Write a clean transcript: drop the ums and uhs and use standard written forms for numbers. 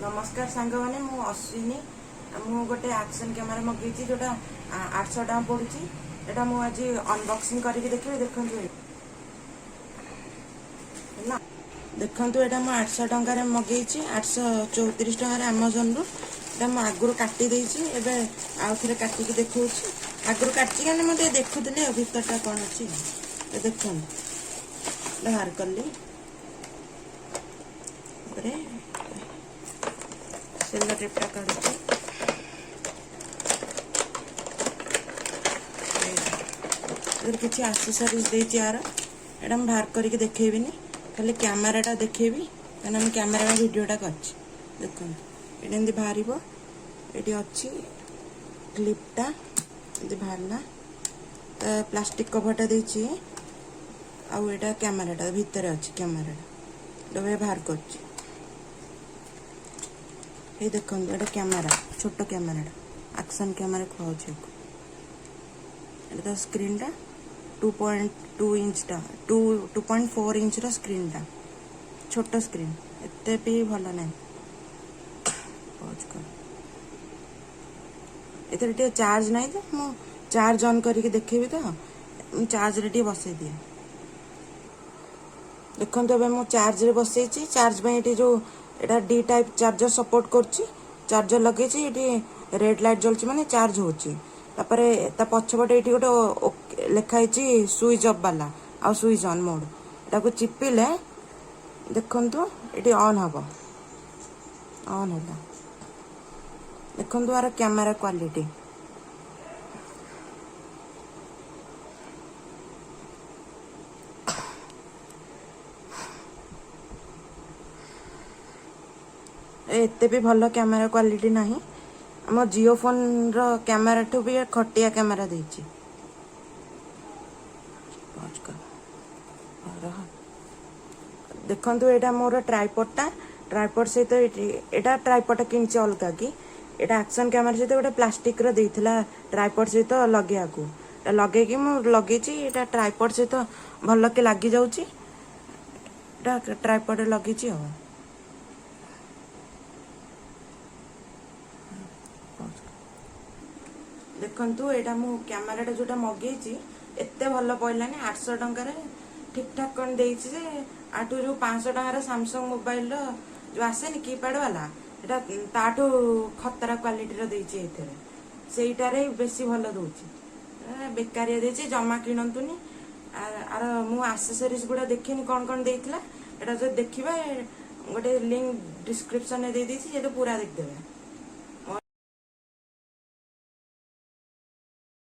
नमस्कार सांग मैंने मु अश्विनी मु गोटे एक्शन कैमेरा मगेई जोटा 800 टका पड़ुची एटा मु आज अनबॉक्सिंग करके देखिए देखु ना देखु एटा मु 800 टकर मगेई 834 टकर अमेजन रु एटा मु आगुर काटी देछि एबे आउ थरे काटिकी देखौछि आगुर काटछि काने मते देखुतले भीतरटा कोन अछि देखु बाहर करली सेलो टेपटा काढुछि किसी एक्सेसरीज देछि यार एटा बाहर करके देखेबिनी खाली कैमराटा देखेबी काना हम कैमरा वीडियोटा करछि देखो एटा एंदी बाहरिबो एटी अछि क्लिपटा एंदी बाहरला त प्लास्टिक कवरटा देछि आउ एटा कैमराटा भीतर अछि कैमराटा डबे बाहर करछि ये देखो ये कैमरा छोटो कैमरा एक्शन कैमरा कहूँ स्क्रीन टा 2.2 इंच 2.4 इंच रा स्क्रीन टा छोटो स्क्रीन एते भी भल ना पॉज कर एते टे चार्ज नहीं तो मु चार्ज ऑन करके देखेबी तो चार्ज रे बसई दिए देखो तो मु चार्ज रे बसई चार्ज में ये जो एटा डी टाइप चार्जर सपोर्ट करछि चार्जर लगे छि एटी रेड लाइट जलछि माने चार्ज होछि तापरे ता पछपटे एटी गोटे लेखा छि स्विच ऑफ वाला आ स्विच ऑन मोड एटा को चिपिले देखंतु एटी ऑन हबो ऑन होला देखंतु आर कैमरा क्वालिटी एते भी भल कैमरा क्वालिटी नहीं आम जियो फोन रो कैमरा ठू भी खटिया कैमरा देछि देखंतु एटा मोर ट्राइपॉड से तो एटा ट्राइपॉड किनछि अलगा की एटा एक्शन कैमरा से तो गोटे प्लास्टिक रो देइथिला ट्राइपॉड से तो लगे आगु एटा लगे कि मु लगे छि एटा ट्राइपॉड से तो भल के लागि जाउछि एटा ट्राइपॉड लगे छि हो देखंतु एटा मु कैमराटा जोटा मगेछि एते भल पइलानी 800 टंका ठीक ठाक कोन देछि जे आठु जो 500 टंका सैमसंग मोबाइल रो जो आसेनी कीपैड वाला एटा ताठो खतरा क्वालिटी रो देछि एथरे सेइटारे बेसी भल दोछि बेकारिया देछि जमा किनंतुनी आर मु एक्सेसरीज गुडा देखिनी कोन देइथिला एटा जो देखिबा गोटे लिंक डिस्क्रिप्शन रे दे देछि जे पूरा देख देबे।